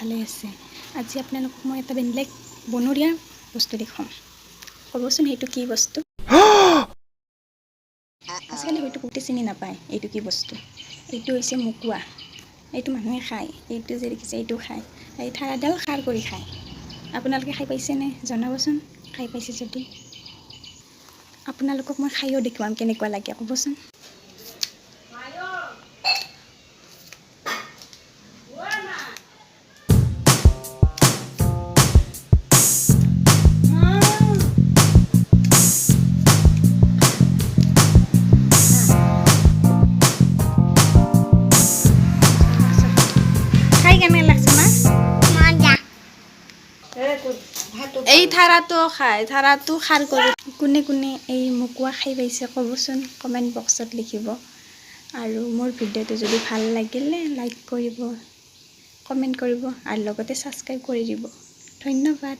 ভালে আছে আজি আপোনালোকক মই এটা বেলেগ বনৰীয়া বস্তু দেখাম ক'বচোন সেইটো কি বস্তু আজিকালি হয়তো বহুতে চিনি নাপায় এইটো কি বস্তু এইটো হৈছে মুকুৱা এইটো মানুহে খায় এইটো যে দেখিছে এইটো খায় এই ঠাৰাডাল খাৰ কৰি খায় আপোনালোকে খাই পাইছেনে জনাবচোন খাই পাইছে যদি আপোনালোকক মই খাইও দেখুৱাম কেনেকুৱা লাগে ক'বচোন খাই কেনে লাগছে মা এই ঠাৰাটো খায় ঠাৰাটো খাৰ কৰি কোনে কোনে এই মুকুৱা খাই পাইছে ক'বচোন কমেণ্ট বক্সত লিখিব আৰু মোৰ ভিডিঅ'টো যদি ভাল লাগিলে লাইক কৰিব কমেণ্ট কৰিব আৰু লগতে ছাবস্ক্ৰাইব কৰি দিব ধন্যবাদ